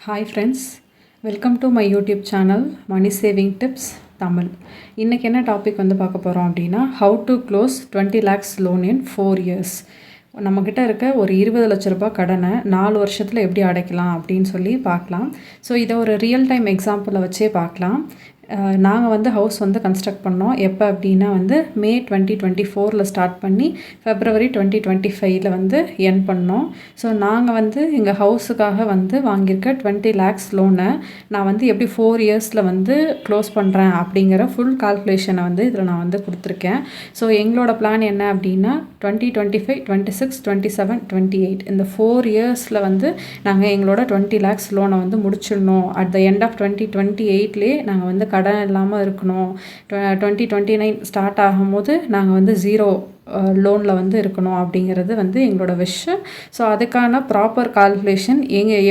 Hi friends, welcome to my YouTube channel Money Saving Tips Tamil. இன்னைக்கு என்ன topic வந்து பார்க்க போகிறோம் அப்படின்னா how to close 20 lakhs loan in 4 years. நம்மக்கிட்ட இருக்க ஒரு 20 லட்ச ரூபாய் கடனை 4 வருஷத்தில் எப்படி அடைக்கலாம் அப்படின்னு சொல்லி பார்க்கலாம். ஸோ இதை ஒரு ரியல் டைம் எக்ஸாம்பிளை வச்சே பார்க்கலாம். நாங்கள் வந்து ஹவுஸ் வந்து கன்ஸ்ட்ரக்ட் பண்ணோம் எப்போ அப்படின்னா வந்து மே 2024 ஸ்டார்ட் பண்ணி ஃபெப்ரவரி 2025 வந்து என் பண்ணோம். ஸோ நாங்கள் வந்து எங்கள் ஹவுஸுக்காக வந்து வாங்கியிருக்க 20 lakhs லோனை நான் வந்து எப்படி 4 இயர்ஸில் வந்து க்ளோஸ் பண்ணுறேன் அப்படிங்கிற ஃபுல் கால்குலேஷனை வந்து இதில் நான் வந்து கொடுத்துருக்கேன். ஸோ எங்களோட பிளான் என்ன அப்படின்னா 2025, 26, 27, 28 இந்த 4 இயர்ஸில் வந்து நாங்கள் எங்களோட 20 lakhs லோனை வந்து முடிச்சிடணும். அட் த எண்ட் ஆஃப் 2028லே நாங்கள் வந்து கடன் இல்லாமல் இருக்கணும். 2029 ஸ்டார்ட் ஆகும்போது நாங்கள் வந்து ஜீரோ லோனில் வந்து இருக்கணும் அப்படிங்கிறது வந்து எங்களோட விஷ். ஸோ அதுக்கான ப்ராப்பர் கால்குலேஷன்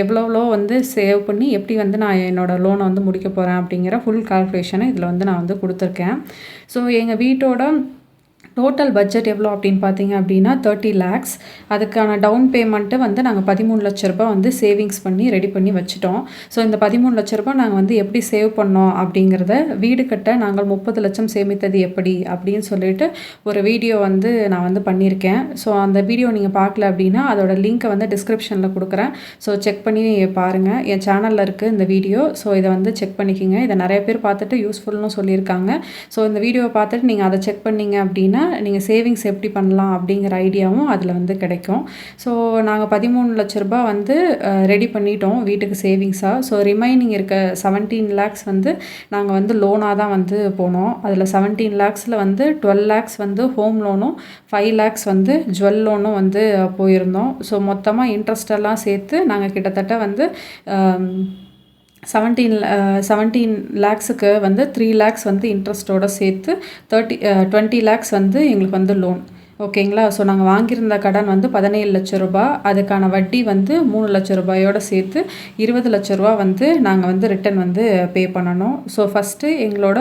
எவ்வளோ வந்து சேவ் பண்ணி எப்படி வந்து நான் என்னோடய லோனை வந்து முடிக்க போகிறேன் அப்படிங்கிற ஃபுல் கால்குலேஷனை இதில் வந்து நான் வந்து கொடுத்துருக்கேன். ஸோ எங்கள் வீட்டோட டோட்டல் பட்ஜெட் எவ்வளோ அப்படின்னு பார்த்தீங்க அப்படின்னா 30 lakhs. அதுக்கான டவுன் பேமெண்ட்டு வந்து நாங்கள் 13 லட்ச ரூபாய் வந்து சேவிங்ஸ் பண்ணி ரெடி பண்ணி வச்சுட்டோம். ஸோ இந்த 13 லட்ச ரூபாய் நாங்கள் வந்து எப்படி சேவ் பண்ணோம் அப்படிங்கிறத வீடு கட்ட நாங்கள் 30 லட்சம் சேமித்தது எப்படி அப்படின்னு சொல்லிட்டு ஒரு வீடியோ வந்து நான் வந்து பண்ணியிருக்கேன். ஸோ அந்த வீடியோ நீங்கள் பார்க்கல அப்படின்னா அதோட லிங்க்கை வந்து டிஸ்கிரிப்ஷனில் கொடுக்குறேன். ஸோ செக் பண்ணி பாருங்கள். என் சேனலில் இருக்குது இந்த வீடியோ. ஸோ இதை வந்து செக் பண்ணிக்கிங்க. இதை நிறைய பேர் பார்த்துட்டு யூஸ்ஃபுல்னு சொல்லியிருக்காங்க. ஸோ இந்த வீடியோவை பார்த்துட்டு நீங்கள் அதை செக் பண்ணிங்க அப்படின்னா நீங்கள் சேவிங்ஸ் எப்படி பண்ணலாம் அப்படிங்கிற ஐடியாவும் அதில் வந்து கிடைக்கும். ஸோ நாங்கள் 13 லட்ச ரூபாய் வந்து ரெடி பண்ணிட்டோம் வீட்டுக்கு சேவிங்ஸாக. ஸோ ரிமைனிங் இருக்க 17 lakhs வந்து நாங்கள் வந்து லோனாக தான் வந்து போனோம். அதில் 17 lakhsல வந்து 12 lakhs வந்து ஹோம் லோனும் 5 lakhs வந்து ஜுவல் லோனும் வந்து போயிருந்தோம். ஸோ மொத்தமாக இன்ட்ரெஸ்டெல்லாம் சேர்த்து நாங்கள் கிட்டத்தட்ட வந்து 17 lakhsக்கு வந்து 3 lakhs வந்து இன்ட்ரெஸ்ட்டோடு சேர்த்து 20 lakhs வந்து எங்களுக்கு வந்து லோன். ஓகேங்களா? ஸோ நாங்கள் வாங்கியிருந்த கடன் வந்து 17 லட்ச ரூபாய். அதுக்கான வட்டி வந்து 3 லட்ச ரூபாயோடு சேர்த்து 20 லட்ச ரூபா வந்து நாங்கள் வந்து ரிட்டன் வந்து பே பண்ணணும். ஸோ ஃபஸ்ட்டு எங்களோட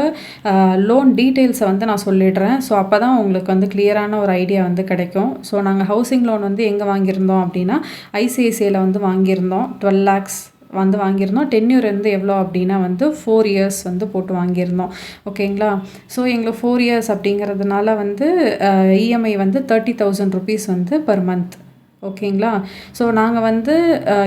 லோன் டீட்டெயில்ஸை வந்து நான் சொல்லிடுறேன். ஸோ அப்போ தான் உங்களுக்கு வந்து கிளியரான ஒரு ஐடியா வந்து கிடைக்கும். ஸோ நாங்கள் ஹவுசிங் லோன் வந்து எங்கே வாங்கியிருந்தோம் அப்படின்னா ஐசிஐசிஐயில் வந்து வாங்கியிருந்தோம். 12 lakhs வந்து வாங்கியிருந்தோம். டென்யூர் வந்து எவ்வளோ அப்படின்னா வந்து 4 இயர்ஸ் வந்து போட்டு வாங்கியிருந்தோம். ஓகேங்களா? ஸோ எங்களுக்கு 4 இயர்ஸ் அப்படிங்கிறதுனால வந்து இஎம்ஐ வந்து 30,000 rupees வந்து பர் மந்த். ஓகேங்களா? ஸோ நாங்கள் வந்து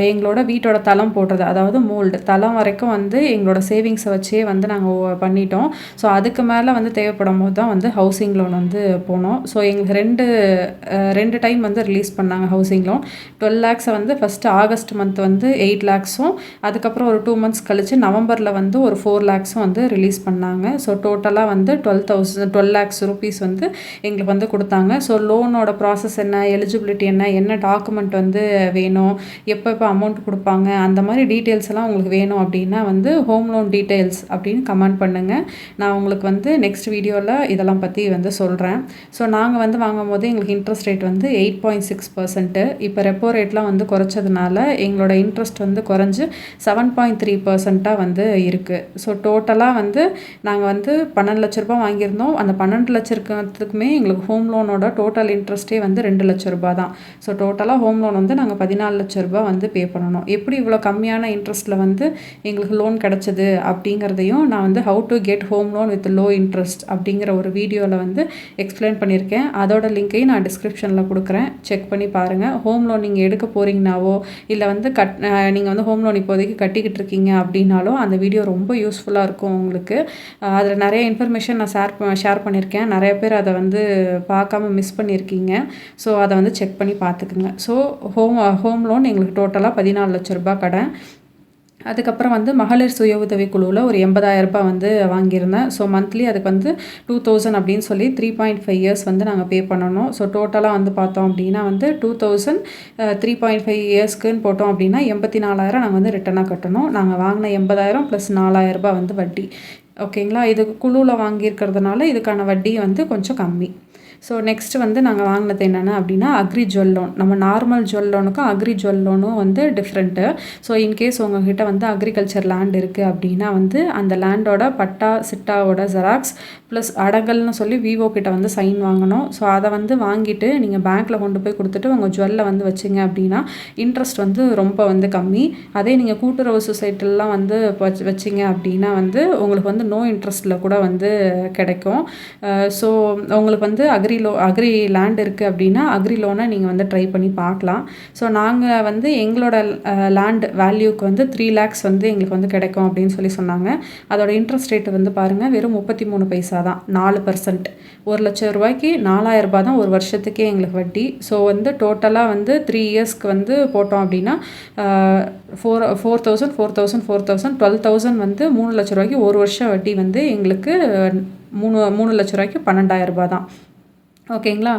எங்களோட வீட்டோட தளம் போடுறது, அதாவது மோல்டு தளம் வரைக்கும் வந்து எங்களோட சேவிங்ஸை வச்சே வந்து நாங்கள் பண்ணிட்டோம். ஸோ அதுக்கு மேலே வந்து தேவைப்படும் போது தான் வந்து ஹவுசிங் லோன் வந்து போனோம். ஸோ எங்களுக்கு ரெண்டு டைம் வந்து ரிலீஸ் பண்ணாங்க ஹவுசிங் லோன். 12 lakhs வந்து ஃபஸ்ட்டு ஆகஸ்ட் மந்த் வந்து 8 lakhsம் அதுக்கப்புறம் ஒரு 2 months கழித்து நவம்பரில் வந்து ஒரு 4 lakhsம் வந்து ரிலீஸ் பண்ணாங்க. ஸோ டோட்டலாக வந்து 12 lakhs rupees வந்து எங்களுக்கு வந்து கொடுத்தாங்க. ஸோ லோனோட ப்ராசஸ் என்ன, எலிஜிபிலிட்டி என்ன டாக்குமெண்ட் வந்து வேணும், எப்போ அமௌண்ட் கொடுப்பாங்க, அந்த மாதிரி டீட்டெயில்ஸ் எல்லாம் உங்களுக்கு வேணும் அப்படின்னா வந்து ஹோம் லோன் டீட்டெயில்ஸ் அப்படின்னு கமெண்ட் பண்ணுங்கள். நான் உங்களுக்கு வந்து நெக்ஸ்ட் வீடியோவில் இதெல்லாம் பற்றி வந்து சொல்கிறேன். ஸோ நாங்கள் வந்து வாங்கும் போது எங்களுக்கு இன்ட்ரெஸ்ட் ரேட் வந்து 8.6%. இப்போ ரெப்போ ரேட்லாம் வந்து குறைச்சதுனால எங்களோட இன்ட்ரெஸ்ட் வந்து குறைஞ்சி 7.3% வந்து இருக்குது. ஸோ டோட்டலாக வந்து நாங்கள் வந்து 12 லட்ச ரூபாய் வாங்கியிருந்தோம். அந்த 12 லட்சத்துக்குமே எங்களுக்கு ஹோம் லோனோட டோட்டல் இன்ட்ரெஸ்ட்டே வந்து 2 லட்ச ரூபாய் தான். ஸோ டோட்டலாக ஹோம் லோன் வந்து நாங்கள் 14 லட்ச ரூபாய் வந்து பே பண்ணணும். எப்படி இவ்வளோ கம்மியான இன்ட்ரெஸ்ட்டில் வந்து எங்களுக்கு லோன் கிடச்சிது அப்படிங்கிறதையும் நான் வந்து how to get home loan with low interest அப்படிங்கிற ஒரு வீடியோவில் வந்து எக்ஸ்பிளைன் பண்ணியிருக்கேன். அதோட லிங்க்கையும் நான் டிஸ்கிரிப்ஷனில் கொடுக்குறேன். செக் பண்ணி பாருங்கள். ஹோம் லோன் நீங்கள் எடுக்க போகிறீங்கனாவோ இல்லை வந்து நீங்கள் வந்து ஹோம் லோன் இப்போதைக்கு கட்டிக்கிட்டு இருக்கீங்க அப்படின்னாலும் அந்த வீடியோ ரொம்ப யூஸ்ஃபுல்லாக இருக்கும் உங்களுக்கு. அதில் நிறைய இன்ஃபர்மேஷன் நான் ஷேர் பண்ணியிருக்கேன். நிறைய பேர் அதை வந்து பார்க்காம மிஸ் பண்ணியிருக்கீங்க. ஸோ அதை வந்து செக் பண்ணி பார்த்துக்குங்க. ஸோ ஹோம் லோன் எங்களுக்கு டோட்டலாக 14 லட்ச ரூபாய் கடன். அதுக்கப்புறம் வந்து மகளிர் சுய உதவி குழுவில் ஒரு 80,000 ரூபாய் வந்து வாங்கியிருந்தேன். ஸோ மந்த்லி அதுக்கு வந்து 2,000 அப்படின்னு சொல்லி 3.5 years வந்து நாங்கள் பே பண்ணணும். ஸோ டோட்டலாக வந்து பார்த்தோம் அப்படின்னா வந்து 2,000 3.5 yearsக்குன்னு போட்டோம் அப்படின்னா 84,000 நாங்கள் வந்து ரிட்டனாக கட்டணும். நாங்கள் வாங்கின 80,000 + 4,000 ரூபாய் வந்து வட்டி. ஓகேங்களா? இது குழுவில் வாங்கியிருக்கிறதுனால இதுக்கான வட்டி வந்து கொஞ்சம் கம்மி. ஸோ நெக்ஸ்ட்டு வந்து நாங்கள் வாங்கினது என்னென்ன அப்படின்னா அக்ரி ஜுவல் லோன். நம்ம நார்மல் ஜுவல் லோனுக்கும் அக்ரி ஜுவல் லோனும் வந்து டிஃப்ரெண்ட்டு. ஸோ இன்கேஸ் உங்ககிட்ட வந்து அக்ரிகல்ச்சர் லேண்ட் இருக்குது அப்படின்னா வந்து அந்த லேண்டோட பட்டா சிட்டாவோட ஜெராக்ஸ் ப்ளஸ் அடங்கல்னு சொல்லி விவோ கிட்ட வந்து சைன் வாங்கணும். ஸோ அதை வந்து வாங்கிட்டு நீங்கள் பேங்க்கில் கொண்டு போய் கொடுத்துட்டு உங்கள் ஜுவல்லை வந்து வச்சிங்க அப்படின்னா இன்ட்ரெஸ்ட் வந்து ரொம்ப வந்து கம்மி. அதே நீங்கள் கூட்டுறவு சொசைட்டிலாம் வந்து வச்சிங்க அப்படின்னா வந்து உங்களுக்கு வந்து நோ இன்ட்ரெஸ்ட்டில் கூட வந்து கிடைக்கும். ஸோ உங்களுக்கு வந்து அக்ரி லேண்ட் இருக்குது அப்படின்னா அக்ரி லோனை நீங்கள் வந்து ட்ரை பண்ணி பார்க்கலாம். ஸோ நாங்கள் வந்து எங்களோட லேண்ட் வேல்யூக்கு வந்து 3 lakhs வந்து எங்களுக்கு வந்து கிடைக்கும் அப்படின்னு சொல்லி சொன்னாங்க. அதோட இன்ட்ரெஸ்ட் ரேட்டு வந்து பாருங்கள் வெறும் 33 பைசா தான், 4%. 1 லட்சம் ரூபாய்க்கு 4000 ரூபாய் தான் ஒரு வருஷத்துக்கே எங்களுக்கு வட்டி. ஸோ வந்து டோட்டலாக வந்து 3 இயர்ஸ்க்கு வந்து போட்டோம் அப்படின்னா 4,000 12,000 வந்து 3 லட்ச ரூபாய்க்கு ஒரு வருஷம் வட்டி வந்து எங்களுக்கு 3 லட்ச ரூபாய்க்கு 12,000 ரூபாய் தான். ஓகேங்களா.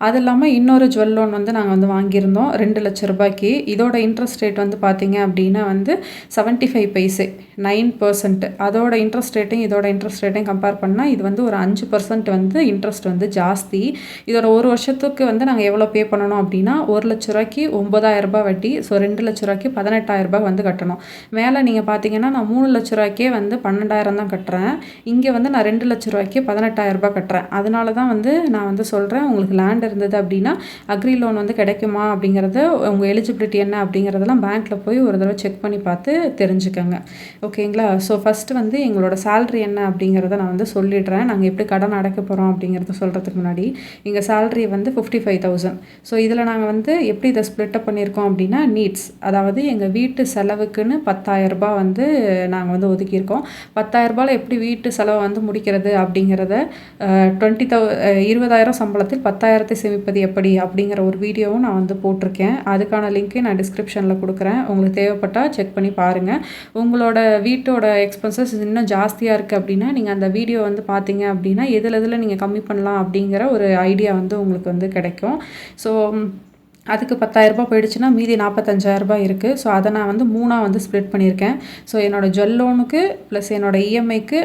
அது இல்லாமல் இன்னொரு ஜுவல் லோன் வந்து நாங்கள் வந்து வாங்கியிருந்தோம் 2 லட்ச ரூபாய்க்கு. இதோட இன்ட்ரெஸ்ட் ரேட் வந்து பார்த்தீங்க அப்படின்னா வந்து 75 பைசே, 9%. அதோட இன்ட்ரெஸ்ட் ரேட்டையும் இதோட இன்ட்ரெஸ்ட் ரேட்டையும் கம்பேர் பண்ணால் இது வந்து ஒரு 5% வந்து இன்ட்ரெஸ்ட் வந்து ஜாஸ்தி. இதோட ஒரு வருஷத்துக்கு வந்து நாங்கள் எவ்வளோ பே பண்ணணும் அப்படின்னா 1 லட்ச ரூபாய்க்கு 9,000 ரூபாய் வட்டி. ஸோ 2 லட்ச ரூபாய்க்கு 18,000 ரூபாய் வந்து கட்டணும். மேலே நீங்கள் பார்த்தீங்கன்னா நான் 3 லட்ச ரூபாய்க்கே வந்து 12,000 தான் கட்டுறேன். இங்கே வந்து நான் 2 லட்ச ரூபாய்க்கு 18,000 ரூபாய் கட்டுறேன். அதனால தான் வந்து நான் வந்து சொல்கிறேன், உங்களுக்கு லேண்ட் இருந்தது அப்படின்னா அக்ரி லோன் வந்து கிடைக்குமா அப்படிங்கிறத, உங்கள் எலிஜிபிலிட்டி என்ன அப்படிங்கிறதெல்லாம் பேங்க்கில் போய் ஒரு தடவை செக் பண்ணி பார்த்து தெரிஞ்சுக்கோங்க. ஓகேங்களா. ஸோ ஃபஸ்ட்டு வந்து எங்களோட சேலரி என்ன அப்படிங்கிறத நான் வந்து சொல்லிடுறேன். நாங்கள் எப்படி கடன் அடைக்க போகிறோம் அப்படிங்கிறத சொல்கிறதுக்கு முன்னாடி எங்கள் சேலரி வந்து 55,000. ஸோ இதில் நாங்கள் வந்து எப்படி இதை ஸ்ப்ளிட்டப் பண்ணியிருக்கோம் அப்படின்னா நீட்ஸ், அதாவது எங்கள் வீட்டு செலவுக்குன்னு 10,000 ரூபாய் வந்து நாங்கள் வந்து ஒதுக்கியிருக்கோம். 10,000 ரூபாயில் எப்படி வீட்டு செலவை வந்து முடிக்கிறது அப்படிங்கிறத 20,000 சம்பளத்தில் 10,000 சேமிப்பது எப்படி அப்படிங்கிற ஒரு வீடியோவும் நான் வந்து போட்டிருக்கேன். அதுக்கான லிங்க்கை நான் டிஸ்கிரிப்ஷனில் கொடுக்குறேன். உங்களுக்கு தேவைப்பட்டால் செக் பண்ணி பாருங்கள். உங்களோட வீட்டோட எக்ஸ்பென்சஸ் இன்னும் ஜாஸ்தியாக இருக்குது அப்படின்னா நீங்கள் அந்த வீடியோ வந்து பார்த்தீங்க அப்படின்னா எதில் நீங்கள் கம்மி பண்ணலாம் அப்படிங்கிற ஒரு ஐடியா வந்து உங்களுக்கு வந்து கிடைக்கும். ஸோ அதுக்கு 10,000 ரூபாய் போயிடுச்சுன்னா மீதி 45,000 ரூபாய் இருக்குது. ஸோ அதை நான் வந்து 3 வந்து ஸ்ப்ளிட் பண்ணியிருக்கேன். ஸோ என்னோட ஜுவல் லோனுக்கு ப்ளஸ் என்னோட இஎம்ஐக்கு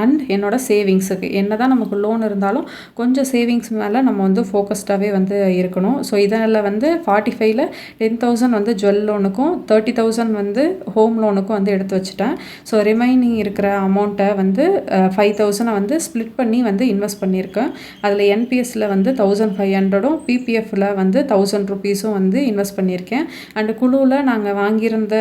அண்ட் என்னோட சேவிங்ஸுக்கு. என்ன தான் நமக்கு லோன் இருந்தாலும் கொஞ்சம் சேவிங்ஸ் மேலே நம்ம வந்து ஃபோக்கஸ்டாகவே வந்து இருக்கணும். ஸோ இதில் வந்து 45ல் 10,000 வந்து ஜுவல் லோனுக்கும் 30,000 வந்து ஹோம் லோனுக்கும் வந்து எடுத்து வச்சுட்டேன். ஸோ ரிமைனிங் இருக்கிற அமௌண்ட்டை வந்து 5,000 வந்து ஸ்ப்ளிட் பண்ணி வந்து இன்வெஸ்ட் பண்ணியிருக்கேன். அதில் என்பிஎஸ்சில் வந்து 1,500ம் பிபிஎஃப்பில் வந்து 1,000 ரூபீஸும் வந்து இன்வெஸ்ட் பண்ணியிருக்கேன். அண்ட் குழுவில் நாங்கள் வாங்கியிருந்த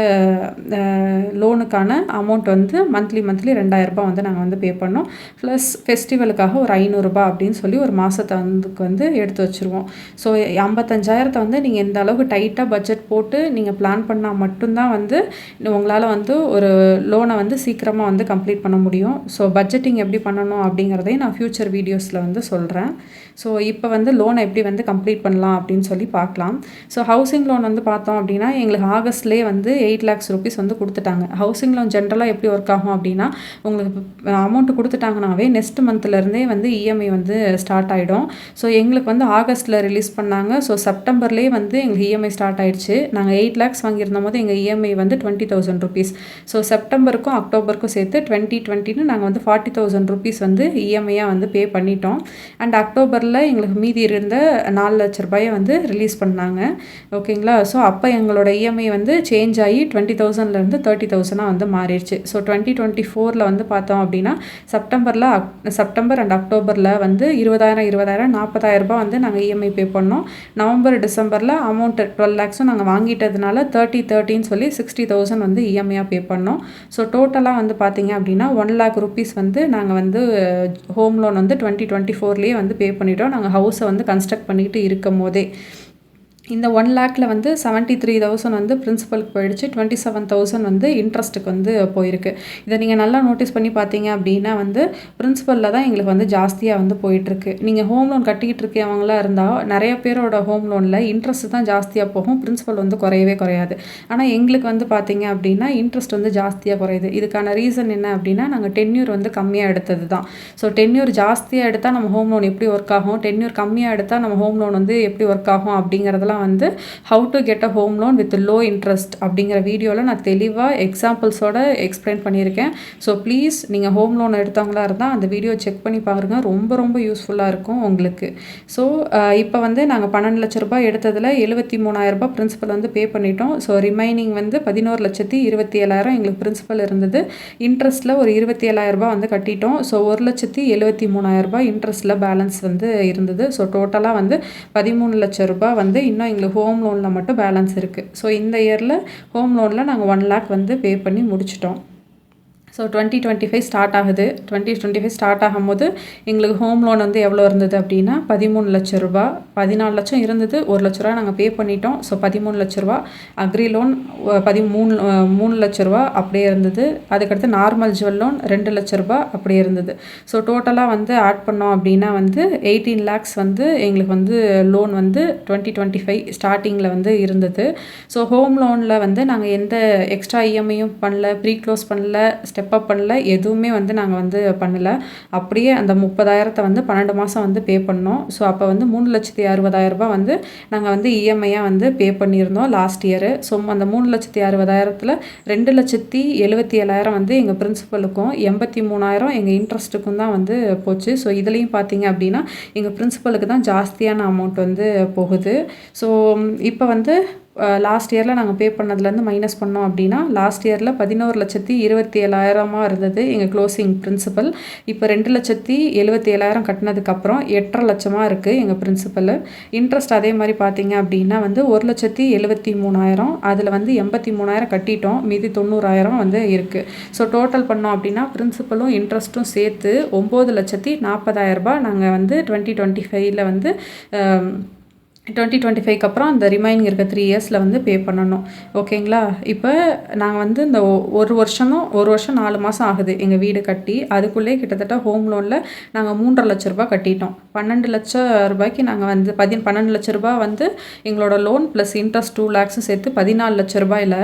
லோனுக்கான அமௌண்ட் வந்து மந்த்லி 2,000 ரூபாய் வந்து நாங்கள் வந்து பே பண்ணோம். ப்ளஸ் ஃபெஸ்டிவலுக்காக ஒரு 500 ரூபாய் அப்படின்னு சொல்லி ஒரு மாதத்தை வந்து எடுத்து வச்சுருவோம். ஸோ 55,000 வந்து நீங்கள் இந்த அளவுக்கு டைட்டாக பட்ஜெட் போட்டு நீங்கள் பிளான் பண்ணால் மட்டும்தான் வந்து உங்களால் வந்து ஒரு லோனை வந்து சீக்கிரமாக வந்து கம்ப்ளீட் பண்ண முடியும். ஸோ பட்ஜெட்டிங் எப்படி பண்ணணும் அப்படிங்கிறதையும் நான் ஃப்யூச்சர் வீடியோஸில் வந்து சொல்கிறேன். ஸோ இப்போ வந்து லோனை எப்படி வந்து கம்ப்ளீட் பண்ணலாம் அப்படின்னு சொல்லி பார்க்கலாம். ஸோ ஹவுசிங் லோன் வந்து பார்த்தோம் அப்படின்னா எங்களுக்கு ஆகஸ்ட்லேயே வந்து 8 lakhs rupees வந்து கொடுத்துட்டாங்க. ஹவுசிங் லோன் ஜென்ரலாக எப்படி ஒர்க் ஆகும் அப்படின்னா உங்களுக்கு அமௌண்ட் கொடுத்துட்டாங்கனாவே நெக்ஸ்ட் மந்த்லேருந்தே வந்து இஎம்ஐ வந்து ஸ்டார்ட் ஆகிடும். ஸோ எங்களுக்கு வந்து ஆகஸ்ட்டில் ரிலீஸ் பண்ணாங்க. ஸோ செப்டம்பர்லேயே வந்து எங்களுக்கு இஎம்ஐ ஸ்டார்ட் ஆகிடுச்சு. நாங்கள் 8 lakhs வாங்கியிருந்த போது எங்கள் இஎம்ஐ வந்து 20,000 rupees. ஸோ செப்டம்பருக்கும் அக்டோபருக்கும் சேர்த்து 2020 நாங்கள் வந்து 40,000 rupees வந்து இஎம்ஐயாக வந்து பே பண்ணிட்டோம். அண்ட் அக்டோபரில் எங்களுக்கு மீதி இருந்த 4 லட்ச ரூபாயை வந்து ரிலீஸ் பண்ணாங்க. ஓகேங்களா. ஸோ அப்போ எங்களோட இஎம்ஐ வந்து சேஞ்ச் ஆகி 20,000லேருந்து 30,000 வந்து மாறிடுச்சு. ஸோ 2024ல் வந்து பார்த்தோம் அப்படின்னா செப்டம்பர் அண்ட் அக்டோபரில் வந்து 20,000 40,000 ரூபாய் வந்து நாங்கள் இஎம்ஐ பே பண்ணோம். நவம்பர் டிசம்பரில் அமௌண்ட் 12 lakhs நாங்கள் வாங்கிட்டதுனால 30 சொல்லி 60,000 வந்து இஎம்ஐயாக பே பண்ணோம். ஸோ டோட்டலாக வந்து பார்த்தீங்க அப்படின்னா 1 lakh rupees வந்து நாங்கள் வந்து ஹோம் லோன் வந்து 2024லேயே வந்து பே பண்ணிட்டோம். நாங்கள் ஹவுஸை வந்து கன்ஸ்ட்ரக்ட் பண்ணிக்கிட்டு இருக்கும் போதே இந்த 1 lakhல வந்து 73,000 வந்து பிரின்சிபலுக்கு போயிடுச்சு. 27,000 வந்து இன்ட்ரெஸ்ட்டுக்கு வந்து போயிருக்கு. இதை நீங்கள் நல்லா நோட்டீஸ் பண்ணி பார்த்தீங்க அப்படின்னா வந்து பிரின்சிபலில் தான் எங்களுக்கு வந்து ஜாஸ்தியாக வந்து போயிட்டுருக்கு. நீங்கள் ஹோம் லோன் கட்டிக்கிட்டு இருக்கவங்களாம் இருந்தால் நிறைய பேரோட ஹோம் லோனில் இன்ட்ரெஸ்ட் தான் ஜாஸ்தியாக போகும், பிரின்சிபல் வந்து குறையவே குறையாது. ஆனால் எங்களுக்கு வந்து பார்த்தீங்க அப்படின்னா இன்ட்ரெஸ்ட் வந்து ஜாஸ்தியாக குறையுது. இதுக்கான ரீசன் என்ன அப்படின்னா நாங்கள் டென்யூர் வந்து கம்மியாக எடுத்தது தான். ஸோ டென்யூர் ஜாஸ்தியாக எடுத்தால் நம்ம ஹோம் லோன் எப்படி ஒர்க் ஆகும், டென்யூர் கம்மியாக எடுத்தால் நம்ம ஹோம் லோன் வந்து எப்படி ஒர்க் ஆகும் அப்படிங்கிறதெல்லாம் தான் வந்து how to get a home loan with low interest அப்படிங்கிற வீடியோவில் நான் தெளிவாக எக்ஸாம்பிள்ஸோட எக்ஸ்பிளைன் பண்ணியிருக்கேன். ஸோ ப்ளீஸ் நீங்கள் ஹோம் லோன் எடுத்தவங்களா இருந்தால் அந்த வீடியோ செக் பண்ணி பாருங்கள். ரொம்ப ரொம்ப யூஸ்ஃபுல்லாக இருக்கும் உங்களுக்கு. ஸோ இப்போ வந்து நாங்கள் 12 லட்ச ரூபாய் எடுத்ததில் 73,000 ரூபாய் பிரின்சிபல் வந்து பே பண்ணிட்டோம். ஸோ ரிமைனிங் வந்து 11,27,000 எங்களுக்கு பிரின்சிபல் இருந்தது. இன்ட்ரெஸ்ட்டில் ஒரு 27,000 ரூபாய் வந்து கட்டிட்டோம். ஸோ 1,73,000 ரூபாய் இன்ட்ரெஸ்ட்டில் பேலன்ஸ் வந்து இருந்தது. ஸோ டோட்டலாக வந்து 13 லட்ச ரூபாய் வந்து இன்னும் எங்களுக்கு ஹோம் லோனில் மட்டும் பேலன்ஸ் இருக்குது. ஸோ இந்த இயரில் ஹோம் லோனில் நாங்கள் 1 lakh வந்து பே பண்ணி முடிச்சிட்டோம். ஸோ 2025 ஸ்டார்ட் ஆகுது. 2025 ஸ்டார்ட் ஆகும்போது எங்களுக்கு ஹோம் லோன் வந்து எவ்வளோ இருந்தது அப்படின்னா 13 லட்ச ரூபா. 14 லட்சம் இருந்தது, 1 லட்ச ரூபா நாங்கள் பே பண்ணிட்டோம். ஸோ 13 லட்ச ரூபா. அக்ரி லோன் 3 லட்ச ரூபா அப்படியே இருந்தது. அதுக்கடுத்து நார்மல் ஜுவல் லோன் 2 லட்ச ரூபா அப்படியே இருந்தது. ஸோ டோட்டலாக வந்து ஆட் பண்ணோம் அப்படின்னா வந்து 18 lakhs வந்து எங்களுக்கு வந்து லோன் வந்து 2025 ஸ்டார்டிங்கில் வந்து இருந்தது. ஸோ ஹோம் லோனில் வந்து நாங்கள் எந்த எக்ஸ்ட்ரா இஎம்ஐயும் பண்ணல, ப்ரீ க்ளோஸ் பண்ணல, ஸ்டெப் அப் பண்ணல, எதுவுமே வந்து நாங்கள் வந்து பண்ணலை. அப்படியே அந்த 30,000 வந்து 12 மாதம் வந்து பே பண்ணோம். ஸோ அப்போ வந்து 3,60,000 ரூபாய் வந்து நாங்கள் வந்து இஎம்ஐயாக வந்து பே பண்ணியிருந்தோம் லாஸ்ட் இயரு. ஸோ அந்த 3,60,000 2,77,000 வந்து எங்கள் பிரின்சிபலுக்கும் 83,000 எங்கள் இன்ட்ரெஸ்ட்டுக்கும் தான் வந்து போச்சு. ஸோ இதுலேயும் பார்த்தீங்க அப்படின்னா எங்கள் பிரின்சிபலுக்கு தான் ஜாஸ்தியான அமௌண்ட் வந்து போகுது. ஸோ இப்போ வந்து லாஸ்ட் இயரில் நாங்கள் பே பண்ணதுலேருந்து மைனஸ் பண்ணோம் அப்படின்னா லாஸ்ட் இயரில் 11,27,000 இருந்தது எங்கள் க்ளோசிங் பிரின்சிபல். இப்போ 2,77,000 கட்டினதுக்கப்புறம் 8.5 லட்சமாக இருக்குது எங்கள் பிரின்சிபல். இன்ட்ரெஸ்ட் அதே மாதிரி பார்த்தீங்க அப்படின்னா வந்து 1,73,000, அதில் வந்து 83,000 கட்டிட்டோம், மீதி 90,000 வந்து இருக்குது. ஸோ டோட்டல் பண்ணோம் அப்படின்னா பிரின்சிபலும் இன்ட்ரெஸ்ட்டும் சேர்த்து 9,40,000 ரூபாய் நாங்கள் வந்து 2025 வந்து 2025க்கு அப்புறம் அந்த ரிமைனிங் இருக்க 3 இயர்ஸில் வந்து பே பண்ணணும். ஓகேங்களா? இப்போ நாங்கள் வந்து இந்த ஒரு வருஷம் 4 மாதம் ஆகுது எங்கள் வீடு கட்டி. அதுக்குள்ளே கிட்டத்தட்ட ஹோம் லோனில் நாங்கள் 3.5 லட்ச ரூபாய் கட்டிட்டோம். 12 லட்ச ரூபாய்க்கு நாங்கள் வந்து 12 லட்ச ரூபாய் வந்து எங்களோட லோன் ப்ளஸ் இன்ட்ரெஸ்ட் 2 lakhs சேர்த்து 14 லட்ச ரூபாயில்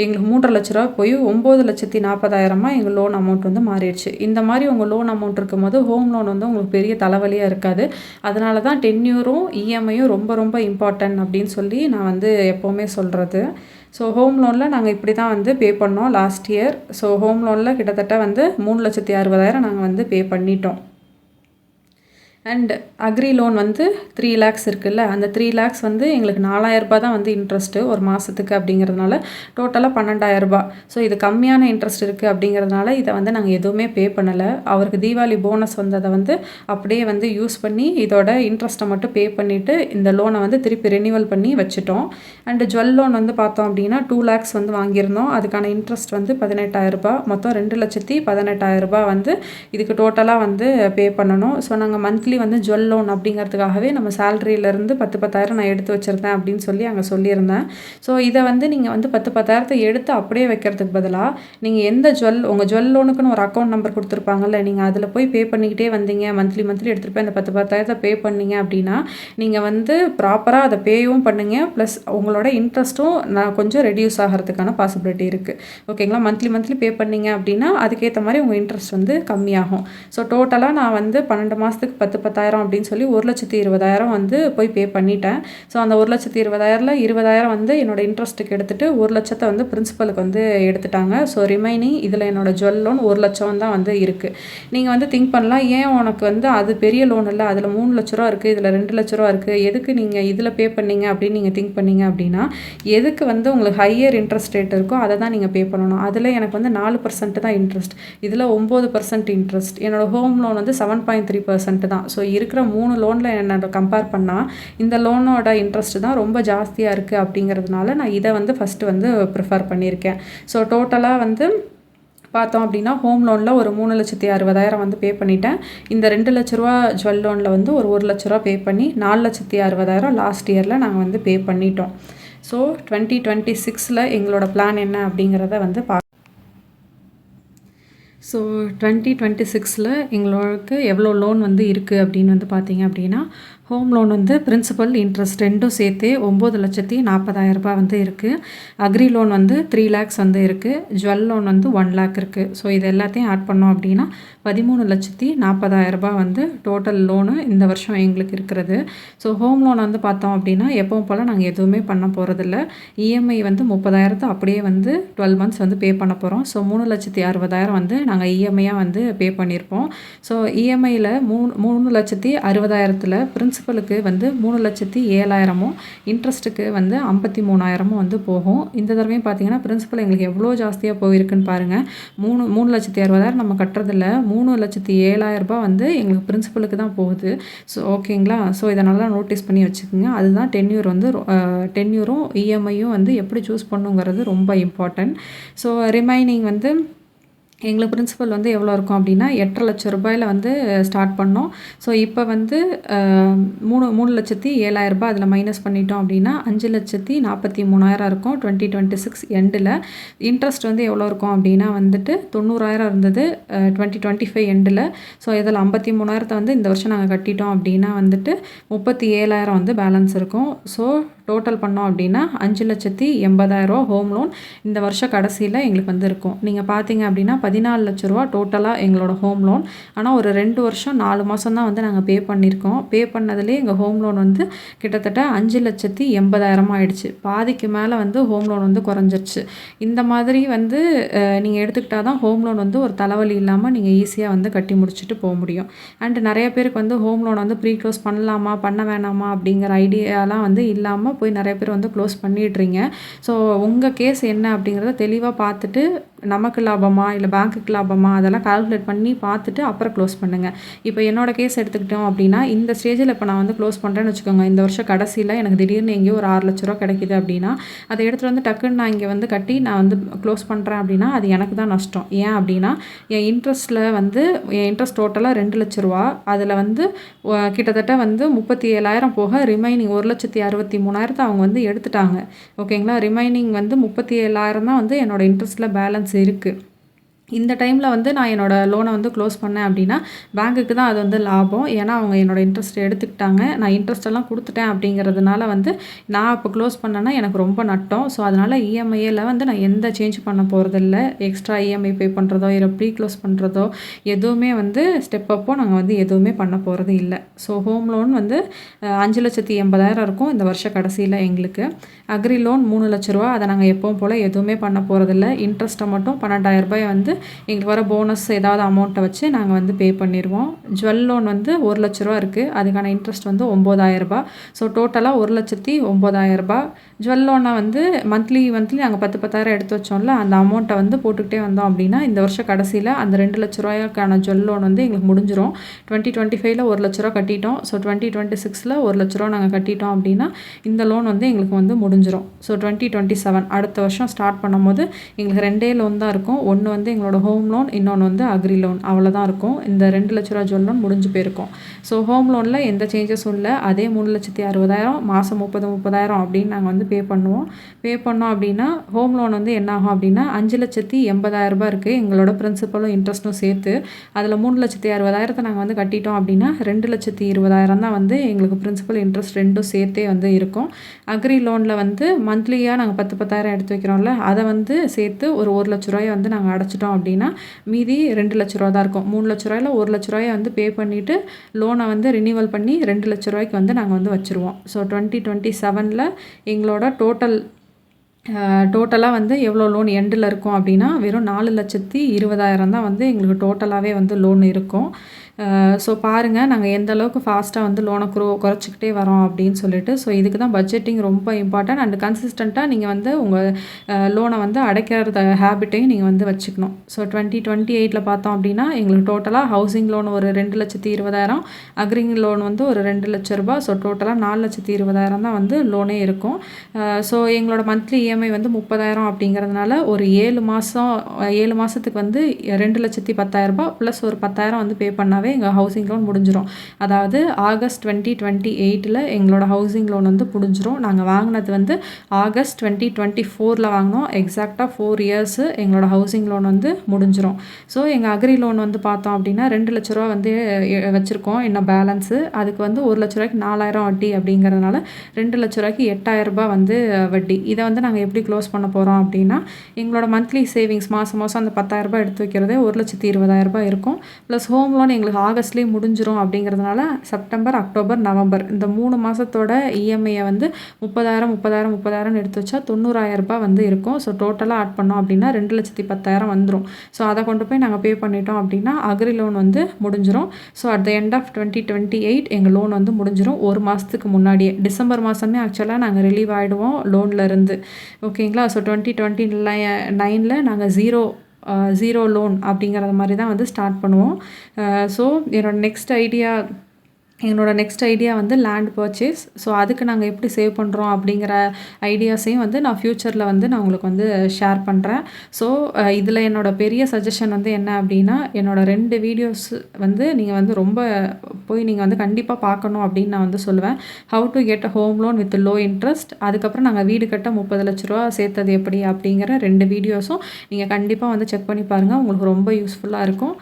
எங்களுக்கு 3.5 லட்ச ரூபா போய் 9,40,000 எங்கள் லோன் அமௌண்ட் வந்து மாறிடுச்சு. இந்த மாதிரி உங்கள் லோன் அமௌண்ட் இருக்கும்போது ஹோம் லோன் வந்து உங்களுக்கு பெரிய தலைவலியாக இருக்காது. அதனால தான் டென்யூரும் இஎம்ஐயும் ரொம்ப ரொம்ப இம்பார்ட்டன்ட் அப்படின்னு சொல்லி நான் வந்து எப்போவுமே சொல்கிறது. ஸோ ஹோம் லோனில் நாங்கள் இப்படி தான் வந்து பே பண்ணோம் லாஸ்ட் இயர். ஸோ ஹோம் லோனில் கிட்டத்தட்ட வந்து 3,60,000 நாங்கள் வந்து பே பண்ணிட்டோம். அண்ட் அக்ரி லோன் வந்து 3 lakhs இருக்குல்ல, அந்த 3 lakhs வந்து எங்களுக்கு 4,000 ரூபாய் தான் வந்து இன்ட்ரெஸ்ட்டு ஒரு மாதத்துக்கு அப்படிங்கிறதுனால டோட்டலாக 12,000 ரூபாய். ஸோ இது கம்மியான இன்ட்ரெஸ்ட் இருக்குது அப்படிங்கிறதுனால இதை வந்து நாங்கள் எதுவுமே பே பண்ணலை. அவருக்கு தீபாவளி போனஸ் வந்ததை வந்து அப்படியே வந்து யூஸ் பண்ணி இதோட இன்ட்ரெஸ்ட்டை மட்டும் பே பண்ணிவிட்டு இந்த லோனை வந்து திருப்பி ரெனியூவல் பண்ணி வச்சுட்டோம். அண்டு ஜுவல் லோன் வந்து பார்த்தோம் அப்படின்னா 2 lakhs வந்து வாங்கியிருந்தோம். அதுக்கான இன்ட்ரெஸ்ட் வந்து 18,000 ரூபாய். மொத்தம் 2,18,000 ரூபாய் வந்து இதுக்கு டோட்டலாக வந்து பே பண்ணணும். ஸோ நாங்கள் மந்த்லி வந்து ஜுவல் லோன் அப்படிங்கிறதுக்காகவே நம்ம சேலரியிலேருந்து 10,000 நான் எடுத்து வச்சுருந்தேன் அப்படின்னு சொல்லி அங்கே சொல்லியிருந்தேன். ஸோ இதை வந்து நீங்கள் வந்து 10,000 எடுத்து அப்படியே வைக்கிறதுக்கு பதிலாக நீங்கள் எந்த உங்கள் ஜுவல் லோனுக்குன்னு ஒரு அக்கௌண்ட் நம்பர் கொடுத்துருப்பாங்கல்ல, நீங்கள் அதில் போய் பே பண்ணிக்கிட்டே வந்தீங்க, மந்த்லி எடுத்துகிட்டு போய் அந்த 10,000 பே பண்ணீங்க அப்படின்னா நீங்கள் வந்து ப்ராப்பராக அதை பேயும் பண்ணுங்க, ப்ளஸ் உங்களோட இன்ட்ரெஸ்ட்டும் நான் கொஞ்சம் ரெடியூஸ் ஆகிறதுக்கான பாசிபிலிட்டி இருக்குது. ஓகேங்களா? மந்த்லி பே பண்ணீங்க அப்படின்னா அதுக்கேற்ற மாதிரி உங்கள் இன்ட்ரெஸ்ட் வந்து கம்மியாகும். ஸோ டோட்டலாக நான் வந்து 12 மாதத்துக்கு 10,000 அப்படின்னு சொல்லி 1,20,000 வந்து போய் பே பண்ணிட்டேன். ஸோ அந்த 1,20,000ல் 20,000 வந்து என்னோட இன்ட்ரெஸ்ட்டுக்கு எடுத்துகிட்டு 1 லட்சத்தை வந்து பிரின்சிபலுக்கு வந்து எடுத்துட்டாங்க. ஸோ ரிமைனிங் இதில் என்னோட ஜுவல் லோன் 1 லட்சம் தான் வந்து இருக்குது. நீங்கள் வந்து திங்க் பண்ணலாம், ஏன் உனக்கு வந்து அது பெரிய லோன் இல்லை, அதில் 3 லட்ச ரூபா இருக்குது, இதில் 2 லட்ச ரூபா இருக்குது, எதுக்கு நீங்கள் இதில் பே பண்ணீங்க அப்படின்னு நீங்கள் திங்க் பண்ணீங்க அப்படின்னா, எதுக்கு வந்து உங்களுக்கு ஹையர் இன்ட்ரெஸ்ட் ரேட் இருக்கோ அதை தான் நீங்கள் பே பண்ணணும். அதில் எனக்கு வந்து 4% தான் இன்ட்ரெஸ்ட், இதில் 9% இன்ட்ரெஸ்ட். என்னோடய ஹோம் லோன் வந்து 7.3% தான். ஸோ இருக்கிற 3 லோனில் என்னோட கம்பேர் பண்ணால் இந்த லோனோட இன்ட்ரெஸ்ட் தான் ரொம்ப ஜாஸ்தியாக இருக்குது. அப்படிங்கிறதுனால நான் இதை வந்து ஃபஸ்ட்டு வந்து ப்ரிஃபர் பண்ணியிருக்கேன். ஸோ டோட்டலாக வந்து பார்த்தோம் அப்படின்னா ஹோம் லோனில் ஒரு 3,60,000 வந்து பே பண்ணிட்டேன். இந்த 2 லட்ச ரூபா ஜுவல் லோனில் வந்து ஒரு 1 லட்ச ரூபா பே பண்ணி 4,60,000 லாஸ்ட் இயரில் நாங்கள் வந்து பே பண்ணிட்டோம். ஸோ 2026 எங்களோட பிளான் என்ன அப்படிங்கிறத வந்து ஸோ 2026 எங்களுக்கு எவ்வளோ லோன் வந்து இருக்குது அப்படின்னு வந்து பார்த்தீங்க அப்படின்னா ஹோம் லோன் வந்து பிரின்சிபல் இன்ட்ரெஸ்ட் ரெண்டும் சேர்த்து 9,40,000 வந்து இருக்குது. அக்ரி லோன் வந்து 3 லேக்ஸ் வந்து இருக்குது. ஜுவல் லோன் வந்து 1 லேக் இருக்குது. ஸோ இது எல்லாத்தையும் ஆட் பண்ணோம் அப்படின்னா 13,40,000 வந்து டோட்டல் லோனு இந்த வருஷம் எங்களுக்கு இருக்கிறது. ஸோ ஹோம் லோன் வந்து பார்த்தோம் அப்படின்னா எப்பவும் போல் நாங்கள் எதுவுமே பண்ண போகிறதில்ல. இஎம்ஐ வந்து 30,000 அப்படியே வந்து 12 மந்த்ஸ் வந்து பே பண்ண போகிறோம். ஸோ 3,60,000 வந்து நாங்கள் இஎம்ஐயாக வந்து பே பண்ணியிருப்போம். ஸோ இஎம்ஐயில் 3,60,000 பிரின்சிபலுக்கு வந்து 3,07,000 இன்ட்ரெஸ்ட்டுக்கு வந்து 53,000 வந்து போகும். இந்த தடவையும் பார்த்தீங்கன்னா பிரின்சிபல் எங்களுக்கு எவ்வளோ ஜாஸ்தியாக போயிருக்குன்னு பாருங்கள். 3,60,000 நம்ம கட்டுறதில்ல 3,07,000 வந்து எங்களுக்கு பிரின்சிபலுக்கு தான் போகுது. ஸோ ஓகேங்களா. ஸோ இதை நல்லா நோட்டீஸ் பண்ணி வச்சுக்கோங்க. அதுதான் டென்யூர் வந்து டென்யூரும் இஎம்ஐயும் வந்து எப்படி சூஸ் பண்ணுங்கிறது ரொம்ப இம்பார்ட்டன்ட். ஸோ ரிமைனிங் வந்து எங்களுக்கு பிரின்சிபல் வந்து எவ்வளோ இருக்கும் அப்படின்னா 8,00,000 வந்து ஸ்டார்ட் பண்ணோம். ஸோ இப்போ வந்து 3,07,000 அதில் மைனஸ் பண்ணிட்டோம் அப்படின்னா 5,43,000 இருக்கும் 2026 எண்டில். இன்ட்ரெஸ்ட் வந்து எவ்வளோ இருக்கும் அப்படின்னா வந்துட்டு 90,000 இருந்தது 2025 எண்டில். ஸோ இதில் 53,000 வந்து இந்த வருஷம் நாங்கள் கட்டிட்டோம் அப்படின்னா வந்துட்டு 37,000 வந்து பேலன்ஸ் இருக்கும். ஸோ டோட்டல் பண்ணோம் அப்படின்னா 5,80,000 ஹோம் லோன் இந்த வருஷம் கடைசியில் எங்களுக்கு வந்து இருக்கும். நீங்கள் பார்த்தீங்க அப்படின்னா 14,00,000 டோட்டலாக எங்களோட ஹோம் லோன். ஆனால் ஒரு 2 வருஷம் 4 மாதம் தான் வந்து நாங்கள் பே பண்ணியிருக்கோம். பே பண்ணதுலேயே எங்கள் ஹோம் லோன் வந்து கிட்டத்தட்ட 5,80,000 ஆயிடுச்சு. பாதிக்கு மேலே வந்து ஹோம் லோன் வந்து குறைஞ்சிருச்சு. இந்த மாதிரி வந்து நீங்கள் எடுத்துக்கிட்டால் தான் ஹோம் லோன் வந்து ஒரு தலைவலி இல்லாமல் நீங்கள் ஈஸியாக வந்து கட்டி முடிச்சுட்டு போக முடியும். அண்ட் நிறைய பேருக்கு வந்து ஹோம் லோன் வந்து ப்ரீ க்ளோஸ் பண்ணலாமா பண்ண வேணாமா அப்படிங்கிற ஐடியாலாம் வந்து இல்லாமல் போய் நிறைய பேர் வந்து க்ளோஸ் பண்ணிடுறீங்க. ஸோ உங்கள் கேஸ் என்ன அப்படிங்கிறத தெளிவாக பார்த்துட்டு நமக்கு லாபமா இல்லை பேங்க்குக்கு லாபமா அதெல்லாம் கால்குலேட் பண்ணி பார்த்துட்டு அப்புறம் க்ளோஸ் பண்ணுங்கள். இப்போ என்னோடய கேஸ் எடுத்துக்கிட்டோம் அப்படின்னா இந்த ஸ்டேஜில் இப்போ நான் வந்து க்ளோஸ் பண்ணுறேன்னு வச்சுக்கோங்க. இந்த வருஷம் கடைசியில் எனக்கு திடீர்னு எங்கேயோ ஒரு 6,00,000 கிடைக்குது அப்படின்னா அதை எடுத்துகிட்டு வந்து டக்குன்னு நான் இங்கே வந்து கட்டி நான் வந்து க்ளோஸ் பண்ணுறேன் அப்படின்னா அது எனக்கு தான் நஷ்டம். ஏன் அப்படின்னா என் இன்ட்ரெஸ்ட் டோட்டலாக 2,00,000. அதில் வந்து கிட்டத்தட்ட வந்து 37,000 போக ரிமைனிங் 1,63,000 அவங்க வந்து எடுத்துட்டாங்க. ஓகேங்களா. ரிமைனிங் வந்து 37,000 தான் வந்து என்னோடய இன்ட்ரெஸ்ட்டில் பேலன்ஸ் இருக்குது. இந்த டைமில் வந்து நான் என்னோடய லோனை வந்து க்ளோஸ் பண்ணேன் அப்படின்னா பேங்க்குக்கு தான் அது வந்து லாபம். ஏன்னா அவங்க என்னோடய இன்ட்ரெஸ்ட் எடுத்துக்கிட்டாங்க. நான் இன்ட்ரெஸ்ட்டெல்லாம் கொடுத்துட்டேன் அப்படிங்கிறதுனால வந்து நான் இப்போ க்ளோஸ் பண்ணேன்னா எனக்கு ரொம்ப நட்டம். ஸோ அதனால் இஎம்ஐயில் வந்து நான் எந்த சேஞ்ச் பண்ண போகிறதில்ல. எக்ஸ்ட்ரா இஎம்ஐ பே பண்ணுறதோ இல்லை ப்ரீ க்ளோஸ் பண்ணுறதோ எதுவுமே வந்து ஸ்டெப் அப்போ நாங்கள் வந்து எதுவுமே பண்ண போகிறது இல்லை. ஸோ ஹோம் லோன் வந்து 5,80,000 இருக்கும் இந்த வருஷம் கடைசியில் எங்களுக்கு. Agri loan 3,00,000. அதை நாங்கள் எப்பவும் போல் எதுவுமே பண்ண போகிறதில்ல. இன்ட்ரெஸ்ட்டை மட்டும் 12,000 வந்து எங்களுக்கு வர போனஸ் ஏதாவது அமௌண்ட்டை வச்சு நாங்கள் வந்து பே பண்ணிடுவோம். ஜுவல் லோன் வந்து 1,00,000 இருக்குது. அதுக்கான இன்ட்ரெஸ்ட் வந்து 9,000. ஸோ டோட்டலாக 1,09,000. ஜுவல் லோனை வந்து மந்த்லி நாங்கள் 10,000 எடுத்து வச்சோம்ல அந்த அமௌண்ட்டை வந்து போட்டுக்கிட்டே வந்தோம் அப்படின்னா இந்த வருஷம் கடைசியில் அந்த 2,00,000 ஜுவல் லோன் வந்து எங்களுக்கு முடிஞ்சிடும். 2025 1,00,000 கட்டிட்டோம். ஸோ 2026 1,00,000 நாங்கள் கட்டிட்டோம் அப்படின்னா இந்த லோன் வந்து எங்களுக்கு வந்து முடிஞ்சிடும். ஸோ 2027 அடுத்த வருஷம் ஸ்டார்ட் பண்ணும்போது எங்களுக்கு 2 லோன் தான் இருக்கும். ஒன்று வந்து எங்களோட ஹோம் லோன், இன்னொன்று வந்து அக்ரி லோன். அவ்வளோதான் இருக்கும். இந்த 2,00,000 ஜுவல் லோன் முடிஞ்சு போயிருக்கும். ஸோ ஹோம் லோனில் எந்த சேஞ்சஸும் இல்லை. அதே 3,60,000 மாதம் 30,000 அப்படின்னு நாங்கள் வந்து பே பண்ணுவோம். பே பண்ணோம் அப்படின்னா ஹோம் லோன் வந்து என்ன ஆகும் அப்படின்னா 5,80,000 இருக்குது எங்களோட பிரின்சிபலும் இன்ட்ரெஸ்ட்டும் சேர்த்து. அதில் 3,60,000 நாங்கள் வந்து கட்டிட்டோம் அப்படின்னா 2,20,000 தான் வந்து எங்களுக்கு பிரின்சிபல் இன்ட்ரெஸ்ட் ரெண்டும் சேர்த்தே வந்து இருக்கும். அக்ரி லோனில் வந்து மந்த்லியாக நாங்கள் 10,000 எடுத்து வைக்கிறோம்ல அதை வந்து சேர்த்து ஒரு 1,00,000 வந்து நாங்கள் அடைச்சிட்டோம் அப்படின்னா மீதி 2,00,000 தான் இருக்கும். 3,00,000 1,00,000 வந்து பே பண்ணிவிட்டு லோனை வந்து ரினியூவல் பண்ணி 2,00,000 வந்து நாங்கள் வந்து வச்சுருவோம். ஸோ 2027 எங்களோட டோட்டலாக வந்து எவ்வளோ லோன் எண்டில் இருக்கும் அப்படின்னா வெறும் 4,20,000 தான் வந்து எங்களுக்கு டோட்டலாகவே வந்து லோன் இருக்கும். ஸோ பாருங்கள் நாங்கள் எந்த அளவுக்கு ஃபாஸ்ட்டாக வந்து லோனை குறைச்சிக்கிட்டே வரோம் அப்படின்னு சொல்லிட்டு. ஸோ இதுக்கு தான் பட்ஜெட்டிங் ரொம்ப இம்பார்ட்டன்ட். அண்ட் கன்சிஸ்டண்ட்டாக நீங்கள் வந்து உங்கள் லோனை வந்து அடைக்கிறத ஹேபிட்டையும் நீங்கள் வந்து வச்சுக்கணும். ஸோ 2028 பார்த்தோம் அப்படின்னா எங்களுக்கு டோட்டலாக ஹவுசிங் லோன் ஒரு 2,20,000, அக்ரி லோன் வந்து ஒரு 2,00,000. ஸோ டோட்டலாக 4,20,000 தான் வந்து லோனே இருக்கும். ஸோ எங்களோட மந்த்லி இஎம்ஐ வந்து 30,000 அப்படிங்கிறதுனால ஒரு 7 மாதத்துக்கு வந்து 2,10,000 ப்ளஸ் ஒரு 10,000 வந்து பே பண்ணாவே அப்படின்னாவே எங்கள் ஹவுசிங் லோன் முடிஞ்சிடும். அதாவது ஆகஸ்ட் 2028 எங்களோட ஹவுசிங் லோன் வந்து முடிஞ்சிடும். நாங்கள் வாங்கினது வந்து ஆகஸ்ட் 2024 வாங்கினோம். எக்ஸாக்டாக 4 இயர்ஸு எங்களோட ஹவுசிங் லோன் வந்து முடிஞ்சிடும். ஸோ எங்கள் அக்ரி லோன் வந்து பார்த்தோம் அப்படின்னா 2 லட்ச ரூபா வந்து வச்சுருக்கோம் இன்னும் பேலன்ஸு. அதுக்கு வந்து 1 லட்ச ரூபாய்க்கு 4000 வட்டி அப்படிங்கிறதுனால 2 லட்ச ரூபாய்க்கு 8000 ரூபாய் வந்து வட்டி. இதை வந்து நாங்கள் எப்படி க்ளோஸ் பண்ண போகிறோம் அப்படின்னா, எங்களோட மந்த்லி சேவிங்ஸ் மாதம் அந்த 10,000 ரூபாய் எடுத்து வைக்கிறதே 1,20,000 ரூபாய் இருக்கும். ப்ளஸ் ஹோம் லோன் எங்களுக்கு ஆகஸ்ட்லேயே முடிஞ்சிடும் அப்படிங்கிறதுனால செப்டம்பர், அக்டோபர், நவம்பர் இந்த 3 மாதத்தோட இஎம்ஐயை வந்து 30,000 எடுத்து வச்சா 90,000 ரூபாய் வந்து இருக்கும். ஸோ டோட்டலாக ஆட் பண்ணோம் அப்படின்னா 2,10,000 வந்துடும். ஸோ அதை கொண்டு போய் நாங்கள் பே பண்ணிட்டோம் அப்படின்னா அக்ரி லோன் வந்து முடிஞ்சிடும். So at the end of 2028 எங்கள் லோன் வந்து முடிஞ்சிடும். 1 மாதத்துக்கு முன்னாடியே டிசம்பர் மாதமே ஆக்சுவலாக நாங்கள் ரிலீவ் ஆகிடுவோம் லோனில் இருந்து. ஓகேங்களா? ஸோ 2029 நாங்கள் ஜீரோ லோன் அப்படிங்கிறது மாதிரி தான் வந்து ஸ்டார்ட் பண்ணுவோம். ஸோ என்னோட நெக்ஸ்ட் ஐடியா வந்து லேண்ட் பர்ச்சேஸ். ஸோ அதுக்கு நாங்கள் எப்படி சேவ் பண்ணுறோம் அப்படிங்கிற ஐடியாஸையும் வந்து நான் ஃப்யூச்சரில் வந்து நான் உங்களுக்கு வந்து ஷேர் பண்ணுறேன். ஸோ இதில் என்னோட பெரிய சஜஷன் வந்து என்ன அப்படின்னா, என்னோட 2 வீடியோஸ் வந்து நீங்கள் வந்து ரொம்ப நீங்கள் வந்து கண்டிப்பாக பார்க்கணும் அப்படின்னு நான் வந்து சொல்லுவேன். How to get a home loan with low interest, அதுக்கப்புறம் நாங்கள் வீடு கட்ட 30 லட்ச ரூபா சேர்த்தது எப்படி அப்படிங்கிற 2 வீடியோஸும் நீங்கள் கண்டிப்பாக வந்து செக் பண்ணி பாருங்கள். உங்களுக்கு ரொம்ப யூஸ்ஃபுல்லாக இருக்கும்.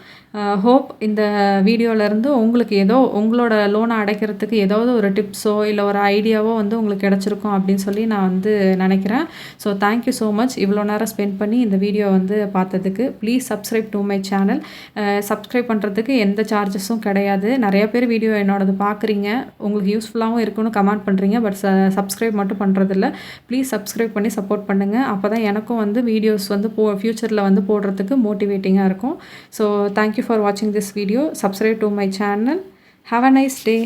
ஹோப் இந்த வீடியோவிலேருந்து உங்களுக்கு உங்களோட லோனை அடைக்கிறதுக்கு ஏதாவது ஒரு டிப்ஸோ இல்லை ஒரு ஐடியாவோ வந்து உங்களுக்கு கிடச்சிருக்கும் அப்படின்னு சொல்லி நான் வந்து நினைக்கிறேன். ஸோ தேங்க்யூ ஸோ மச் இவ்வளோ நேரம் ஸ்பெண்ட் பண்ணி இந்த வீடியோ வந்து பார்த்ததுக்கு. Please subscribe to my channel. Subscribe பண்ணுறதுக்கு எந்த சார்ஜஸும் கிடையாது. நிறைய பேர் வீடியோ என்னோடது பார்க்குறீங்க, உங்களுக்கு யூஸ்ஃபுல்லாகவும் இருக்குன்னு கமெண்ட் பண்ணுறீங்க. பட் சப்ஸ்கிரைப் மட்டும் பண்ணுறதில்ல. ப்ளீஸ் சப்ஸ்கிரைப் பண்ணி சப்போர்ட் பண்ணுங்கள். அப்போ தான் எனக்கும் வந்து வீடியோஸ் வந்து ஃப்யூச்சரில் வந்து போடுறதுக்கு மோட்டிவேட்டிங்காக இருக்கும். So thank you for watching this video. Subscribe to my channel. Have a nice day.